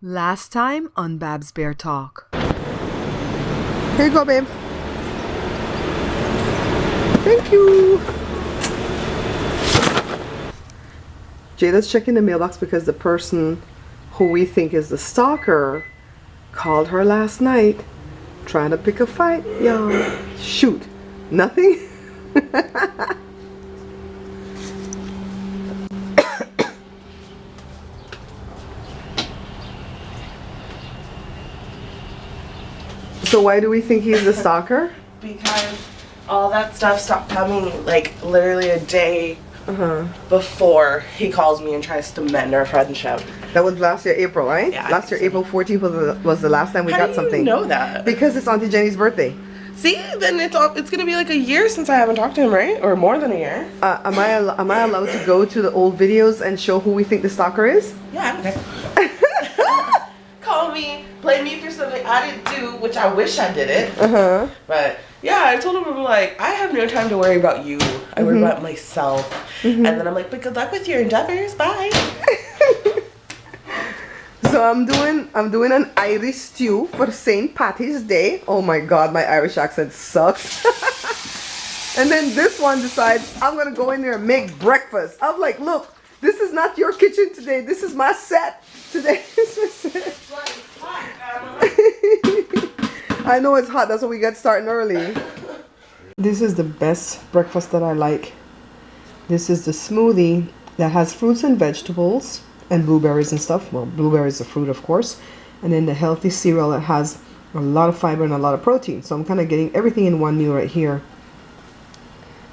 Last time on Babs Bear Talk. Here you go, babe. Thank you. Jada's checking the mailbox because the person who we think is the stalker called her last night trying to pick a fight. Yo, shoot. Nothing? So why do we think he's the stalker? Because all that stuff stopped coming like literally a day before he calls me and tries to mend our friendship. That was last year April, right? Yeah, last year April 14th was the last time we got something. How do you know that? Because it's Auntie Jenny's birthday. See, then it's gonna be like a year since I haven't talked to him, right? Or more than a year. Am I allowed to go to the old videos and show who we think the stalker is? Yeah, I don't care. Call me, blame me for something I didn't do, which I wish I did it. But yeah, I told him, I'm like, I have no time to worry about you. I worry about myself. And then I'm like, but good luck with your endeavors. Bye. So I'm doing an Irish stew for St. Patty's Day. Oh my god, my Irish accent sucks. And then this one decides I'm gonna go in there and make breakfast. I'm like, look, this is not your kitchen today. This is my set today. I know it's hot. That's why we got starting early. This is the best breakfast that I like. This is the smoothie that has fruits and vegetables and blueberries and stuff. Well, blueberries are fruit, of course. And then the healthy cereal that has a lot of fiber and a lot of protein. So I'm kind of getting everything in one meal right here.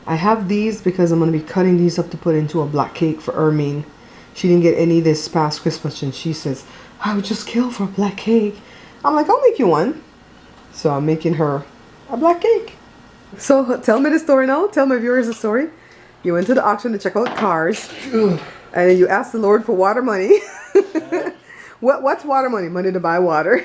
I have these because I'm going to be cutting these up to put into a black cake for Ermine. She didn't get any this past Christmas and she says, I would just kill for a black cake. I'm like, I'll make you one. So I'm making her a black cake. So tell me the story now. Tell my viewers the story. You went to the auction to check out cars. And then you asked the Lord for water money. What's water money? Money to buy water.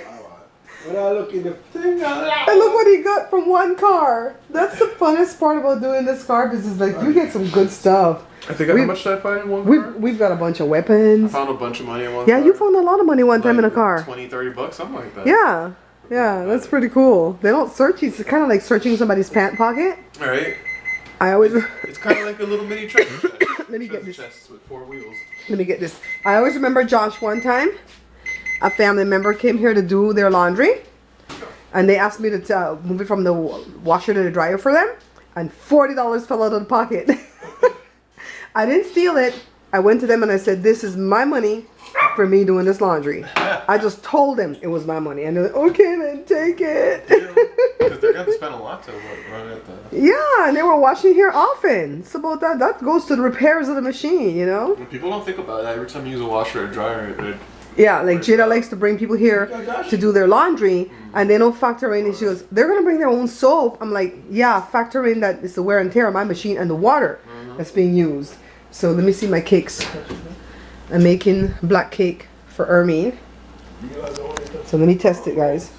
When I look in the thing, And look what he got from one car. That's the funnest part about doing this car business. Like, you get some good stuff. I think how much did I find in one car? We've got a bunch of weapons. I found a bunch of money in one Yeah, car. you found a lot of money one time in a car. 20, 30 bucks, something like that. Yeah. Yeah, that's pretty cool. They don't search you. It's kind of like searching somebody's pant pocket. Alright. I always... It's kind of like a little mini treasure chest. Let me get this. Chests with 4 wheels. Let me get this. I always remember Josh one time. A family member came here to do their laundry. And they asked me to move it from the washer to the dryer for them. And $40 fell out of the pocket. I didn't steal it. I went to them and I said, this is my money for me doing this laundry. I just told them it was my money. And they're like, okay, then take it. Because they're going to spend a lot to run at that. Yeah, and they were washing here often. It's about that. That goes to the repairs of the machine, you know? People don't think about it. Every time you use a washer or a dryer, yeah, like Jada likes to bring people here to do their laundry, and they don't factor in. And she goes, they're going to bring their own soap. I'm like, yeah, factor in that it's the wear and tear of my machine and the water that's being used. So let me see my cakes. I'm making black cake for Ermine. So let me test it, guys.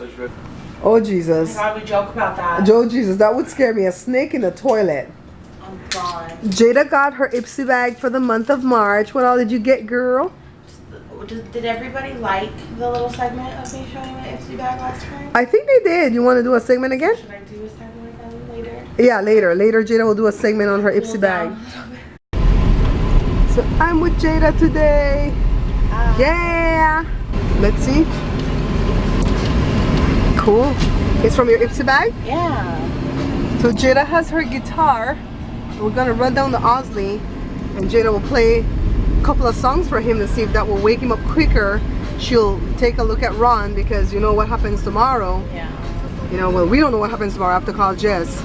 Oh, Jesus. Why we joke about that? Joe, Jesus, that would scare me. A snake in the toilet. Oh, God. Jada got her Ipsy bag for the month of March. What all did you get, girl? Did everybody like the little segment of me showing my Ipsy bag last time? I think they did. You want to do a segment again? Should I do a segment again later? Yeah, later. Later, Jada will do a segment on her Ipsy bag. So I'm with Jada today. Yeah. Let's see. Cool. It's from your Ipsy bag? Yeah. So Jada has her guitar. We're gonna run down to Osley and Jada will play a couple of songs for him to see if that will wake him up quicker. She'll take a look at Ron because you know what happens tomorrow. Yeah. You know, well, we don't know what happens tomorrow. I have to call Jess.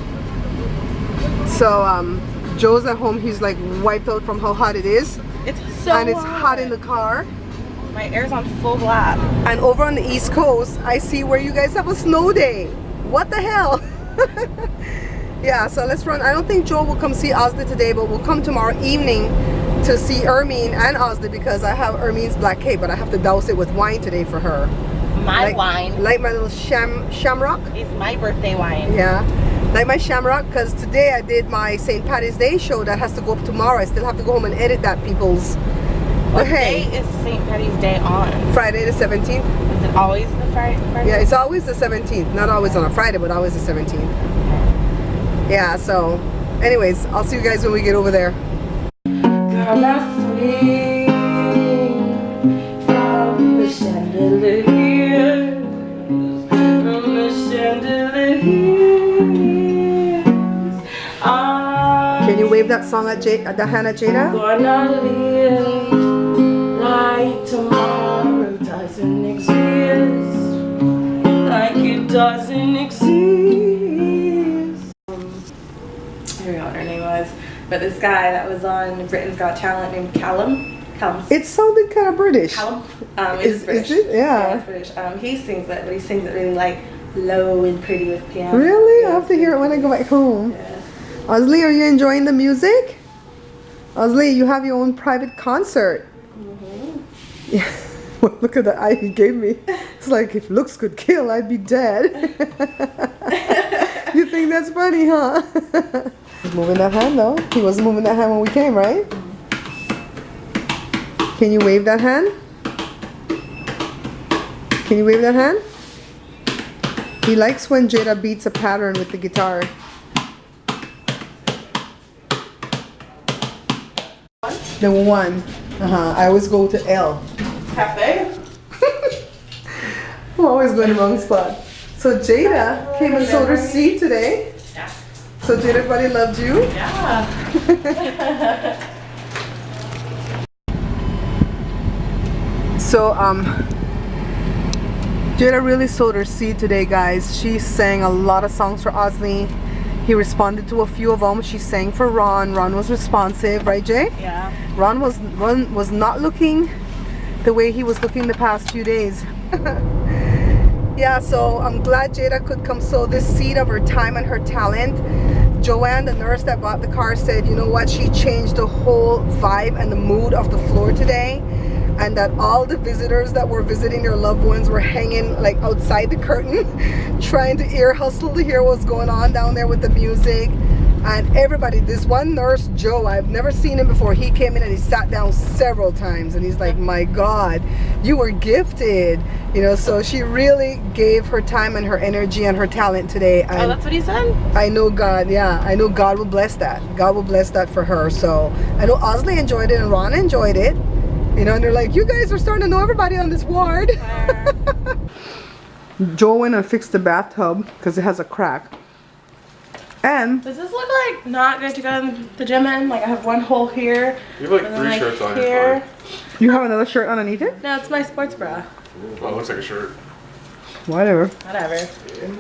So Joe's at home. He's like wiped out from how hot it is. It's so and it's hot in the car. My air's on full blast. And over on the East Coast, I see where you guys have a snow day. What the hell? Yeah, so let's run. I don't think Joe will come see Osley today, but we'll come tomorrow evening to see Ermine and Osley because I have Ermine's black cake, but I have to douse it with wine today for her. My wine. Like my little shamrock. It's my birthday wine. Yeah. Like my shamrock, because today I did my St. Patty's Day show that has to go up tomorrow. I still have to go home and edit that, peoples. What hey. day is St. Patty's Day on? Friday the 17th. Is it always the Friday? Yeah, it's always the 17th. Not always on a Friday, but always the 17th. Yeah, so anyways, I'll see you guys when we get over there. Girl, I swing from the chandelier, from the chandeliers. Can you wave that song at the hand at Jada? Gonna live like tomorrow doesn't exist, like it doesn't exist. I forgot what her name was, but this guy that was on Britain's Got Talent named Callum. It sounded kind of British. Callum. Is British. it? Yeah. It's British. He sings it, but he sings it really like low and pretty with piano. Really? I have to hear it when I go back home. Yeah. Osley, are you enjoying the music? Osley, you have your own private concert. Yeah. Well, look at the eye he gave me. It's like, if looks could kill, I'd be dead. You think that's funny, huh? He's moving that hand though. He wasn't moving that hand when we came, right? Can you wave that hand? Can you wave that hand? He likes when Jada beats a pattern with the guitar. Number 1. I always go to L. Cafe. I'm always going to the wrong spot. So Jada came and sowed her seed today. Yeah. So Jada, everybody loved you. Yeah. So Jada really sowed her seed today, guys. She sang a lot of songs for Osley. He responded to a few of them. She sang for Ron. Ron was responsive, right, Jay? Yeah. Ron was not looking the way he was looking the past few days. Yeah, so I'm glad Jada could come sow this seed of her time and her talent. Joanne, the nurse that bought the car, said, you know what, she changed the whole vibe and the mood of the floor today, and that all the visitors that were visiting their loved ones were hanging like outside the curtain trying to ear hustle to hear what's going on down there with the music. And everybody, this one nurse, Joe, I've never seen him before. He came in and he sat down several times and he's like, my God, you were gifted. You know, so she really gave her time and her energy and her talent today. And Oh, that's what he said? I know God, yeah, I know God will bless that. God will bless that for her. So I know Osley enjoyed it and Ron enjoyed it. You know, and they're like, you guys are starting to know everybody on this ward. Joe went and fixed the bathtub because it has a crack. And Does this look like not good to go in the gym in? Like I have one hole here. You have like and 3 then, shirts on your here. car. you have another shirt underneath it? No, it's my sports bra. Oh, it looks like a shirt. Whatever. Whatever.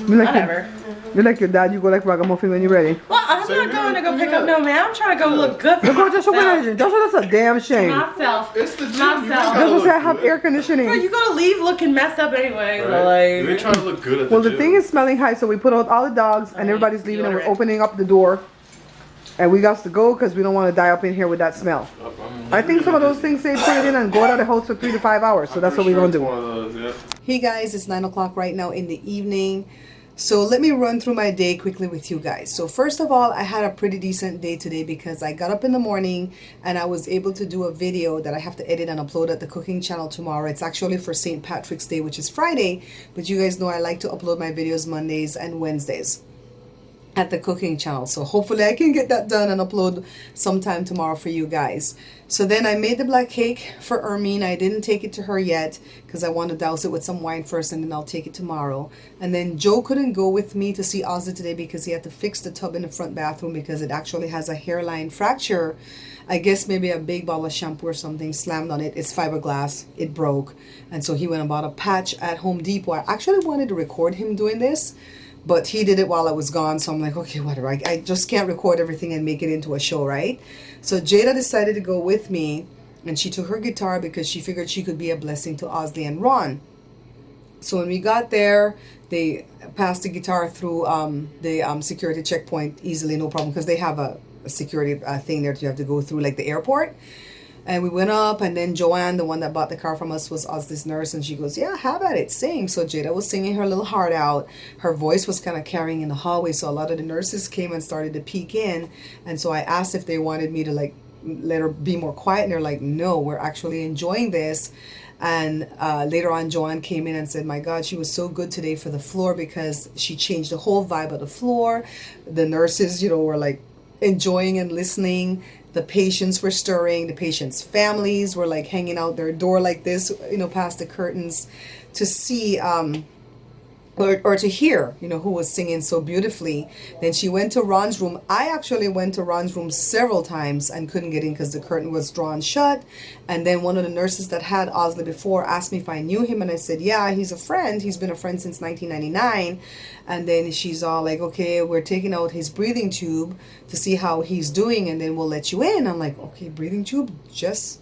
You like Whatever. You're like your dad, you go like ragamuffin when you're ready. Well, I'm Say not going that, to go do pick that. up no man. I'm trying to go look good for Look what just myself. that's a damn shame. Myself. It's the gym. Myself. You That's gotta what I look have good, air conditioning. Bro, you gotta leave looking messed up anyway. right? So You ain't like, trying to look good at the Well, gym. the thing is smelling high, so we put out all the dogs and everybody's leaving and we're deodorant. opening up the door. And we got to go because we don't want to die up in here with that smell. I think some of those things say put it in and go out of the house for 3 to 5 hours. So that's what we're going to do. One of those, yeah. Hey guys, it's 9 o'clock right now in the evening. So let me run through my day quickly with you guys. So first of all, I had a pretty decent day today because I got up in the morning and I was able to do a video that I have to edit and upload at the cooking channel tomorrow. It's actually for St. Patrick's Day, which is Friday, but you guys know I like to upload my videos Mondays and Wednesdays at the cooking channel. So hopefully I can get that done and upload sometime tomorrow for you guys. So then I made the black cake for Ermine. I didn't take it to her yet because I want to douse it with some wine first and then I'll take it tomorrow. And then Joe couldn't go with me to see Ozzy today because he had to fix the tub in the front bathroom because it actually has a hairline fracture. I guess maybe a big bottle of shampoo or something slammed on it. It's fiberglass. It broke. And so he went and bought a patch at Home Depot. I actually wanted to record him doing this, but he did it while I was gone, so I'm like, okay, whatever. I just can't record everything and make it into a show, right? So Jada decided to go with me, and she took her guitar because she figured she could be a blessing to Osley and Ron. So when we got there, they passed the guitar through the security checkpoint easily, no problem, because they have a security thing there that you have to go through, like the airport. And we went up, and then Joanne, the one that bought the car from us, was Osley's nurse, and she goes, yeah, have at it, sing. So Jada was singing her little heart out. Her voice was kind of carrying in the hallway, so a lot of the nurses came and started to peek in. And so I asked if they wanted me to, like, let her be more quiet. And they're like, no, we're actually enjoying this. And later on, Joanne came in and said, my God, she was so good today for the floor because she changed the whole vibe of the floor. The nurses, were like enjoying and listening. The patients were stirring. The patients' families were like hanging out their door like this, past the curtains to see or to hear, who was singing so beautifully. Then she went to Ron's room. I actually went to Ron's room several times and couldn't get in because the curtain was drawn shut. And then one of the nurses that had Osley before asked me if I knew him. And I said, yeah, he's a friend. He's been a friend since 1999. And then she's all like, okay, we're taking out his breathing tube to see how he's doing. And then we'll let you in. I'm like, okay, breathing tube. Just,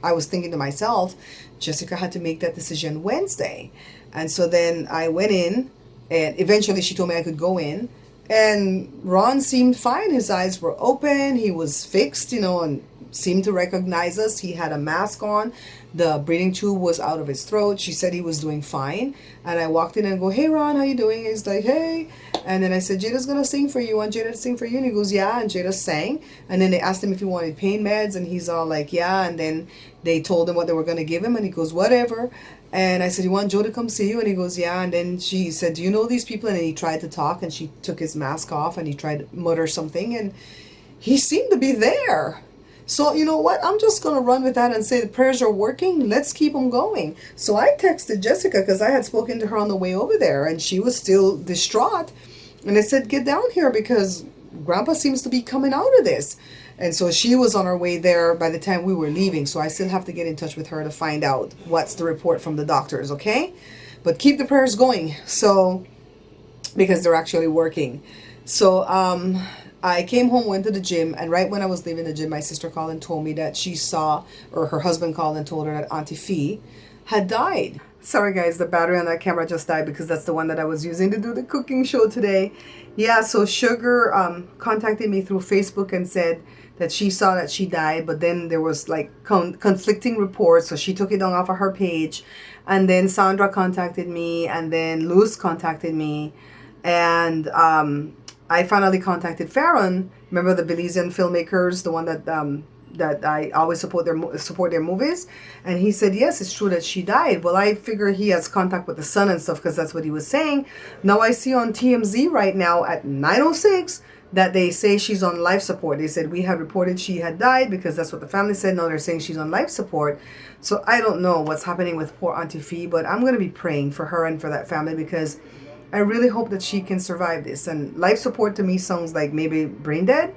I was thinking to myself, Jessica had to make that decision Wednesday. And so then I went in, and eventually she told me I could go in. And Ron seemed fine. His eyes were open. He was fixed, and seemed to recognize us. He had a mask on. The breathing tube was out of his throat. She said he was doing fine. And I walked in and go, hey, Ron, how you doing? He's like, hey. And then I said, Jada's going to sing for you. Want Jada to sing for you? And he goes, yeah. And Jada sang. And then they asked him if he wanted pain meds. And he's all like, yeah. And then they told him what they were going to give him. And he goes, whatever. And I said, you want Joe to come see you? And he goes, yeah. And then she said, do you know these people? And then he tried to talk. And she took his mask off. And he tried to mutter something. And he seemed to be there. So, you know what? I'm just going to run with that and say the prayers are working. Let's keep them going. So I texted Jessica because I had spoken to her on the way over there. And she was still distraught. And I said, get down here because Grandpa seems to be coming out of this. And so she was on her way there by the time we were leaving. So I still have to get in touch with her to find out what's the report from the doctors, okay? But keep the prayers going. So, because they're actually working. So, I came home, went to the gym, and right when I was leaving the gym, my sister called and told me that she saw, or her husband called and told her that Auntie Fee had died. Sorry guys, the battery on that camera just died because that's the one that I was using to do the cooking show today. Yeah, so Sugar contacted me through Facebook and said that she saw that she died, but then there was like conflicting reports, so she took it down off of her page. And then Sandra contacted me, and then Luz contacted me, and I finally contacted Farron. Remember the Belizean filmmakers, the one that that I always support their movies, and he said yes, it's true that she died. Well, I figure he has contact with the son and stuff because that's what he was saying. Now I see on TMZ right now at 9:06 that they say she's on life support. They said we had reported she had died because that's what the family said. Now they're saying she's on life support. So I don't know what's happening with poor Auntie Fee, but I'm going to be praying for her and for that family because I really hope that she can survive this. And life support to me sounds like maybe brain dead,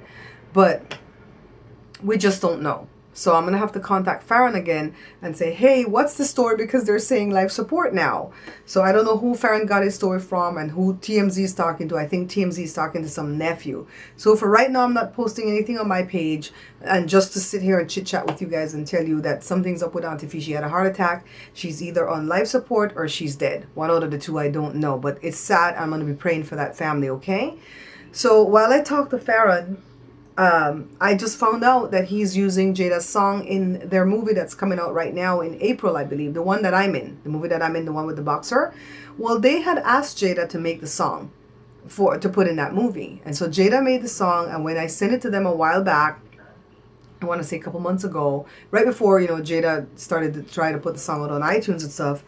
but we just don't know. So I'm going to have to contact Farron again and say, hey, what's the story? Because they're saying life support now. So I don't know who Farron got his story from and who TMZ is talking to. I think TMZ is talking to some nephew. So for right now, I'm not posting anything on my page. And just to sit here and chit chat with you guys and tell you that something's up with Auntie Fee. She had a heart attack. She's either on life support or she's dead. One out of the two, I don't know. But it's sad. I'm going to be praying for that family, okay? So while I talk to Farron, I just found out that he's using Jada's song in their movie that's coming out right now in April, I believe. The one that I'm in. The movie that I'm in, the one with the boxer. Well, they had asked Jada to make the song to put in that movie. And so Jada made the song, and when I sent it to them a while back, I want to say a couple months ago, right before, Jada started to try to put the song out on iTunes and stuff,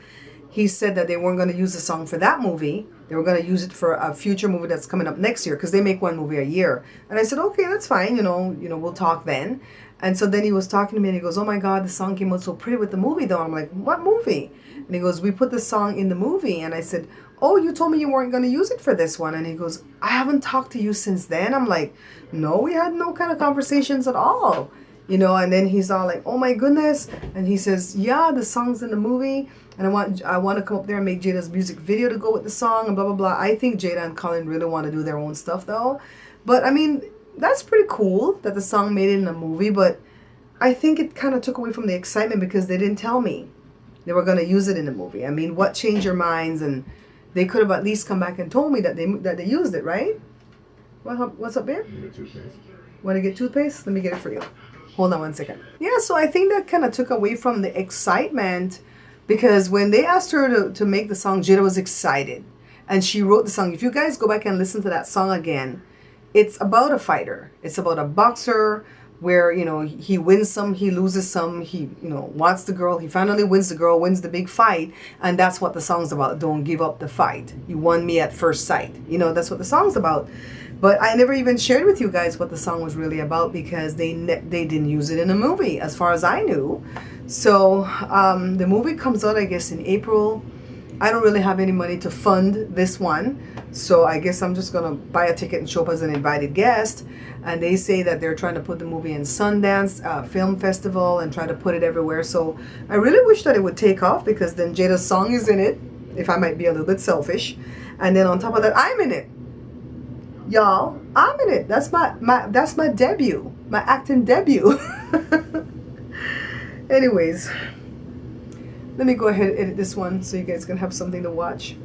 he said that they weren't going to use the song for that movie. They were going to use it for a future movie that's coming up next year because they make one movie a year. And I said, okay, that's fine. We'll talk then. And so then he was talking to me and he goes, oh my God, the song came out so pretty with the movie though. I'm like, what movie? And he goes, we put the song in the movie. And I said, oh, you told me you weren't going to use it for this one. And he goes, I haven't talked to you since then. I'm like, no, we had no kind of conversations at all. And then he's all like, oh my goodness. And he says, yeah, the song's in the movie. And I want to come up there and make Jada's music video to go with the song and blah, blah, blah. I think Jada and Colin really want to do their own stuff though. But I mean, that's pretty cool that the song made it in a movie. But I think it kind of took away from the excitement because they didn't tell me they were going to use it in the movie. I mean, what changed your minds? And they could have at least come back and told me that they used it, right? What's up, babe? Want to get toothpaste? Let me get it for you. Hold on one second. Yeah, so I think that kind of took away from the excitement because when they asked her to make the song, Jada was excited. And she wrote the song. If you guys go back and listen to that song again, it's about a fighter. It's about a boxer where, you know, he wins some, he loses some, he, you know, wants the girl, he finally wins the girl, wins the big fight, and that's what the song's about. Don't give up the fight. You won me at first sight. You know, that's what the song's about. But I never even shared with you guys what the song was really about because they didn't use it in a movie, as far as I knew. So the movie comes out, I guess, in April. I don't really have any money to fund this one, so I guess I'm just gonna buy a ticket and show up as an invited guest. And they say that they're trying to put the movie in Sundance Film Festival and try to put it everywhere. So I really wish that it would take off because then Jada's song is in it, if I might be a little bit selfish. And then on top of that, I'm in it. Y'all, I'm in it. That's my debut, my acting debut. Anyways, let me go ahead and edit this one so you guys can have something to watch.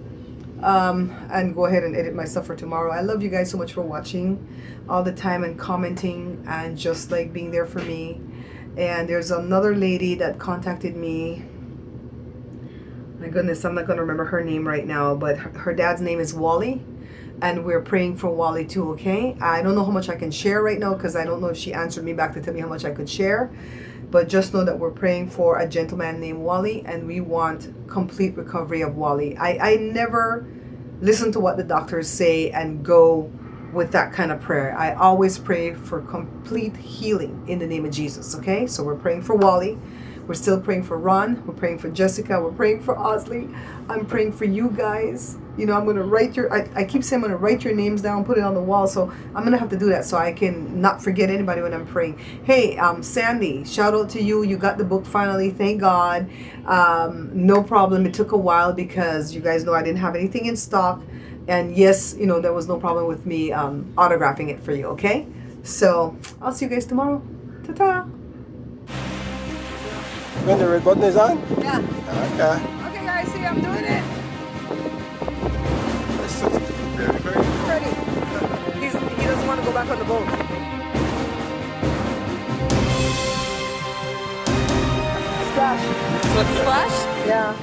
And go ahead and edit my stuff for tomorrow. I love you guys so much for watching all the time and commenting and just like being there for me. And there's another lady that contacted me. My goodness, I'm not going to remember her name right now, but her dad's name is Wally. And we're praying for Wally too, okay? I don't know how much I can share right now because I don't know if she answered me back to tell me how much I could share. But just know that we're praying for a gentleman named Wally, and we want complete recovery of Wally. I never listen to what the doctors say and go with that kind of prayer. I always pray for complete healing in the name of Jesus, okay? So we're praying for Wally. We're still praying for Ron. We're praying for Jessica. We're praying for Osley. I'm praying for you guys. You know, I'm going to write your, I keep saying I'm going to write your names down, put it on the wall. So I'm going to have to do that so I can not forget anybody when I'm praying. Hey, Sandy, shout out to you. You got the book finally. Thank God. No problem. It took a while because you guys know I didn't have anything in stock. And yes, you know, there was no problem with me autographing it for you. Okay. So I'll see you guys tomorrow. Ta-ta. When the red button is on? Yeah. Okay. Okay, guys, see, I'm doing it. Ready. He doesn't want to go back on the boat. Splash. What's the splash? Yeah.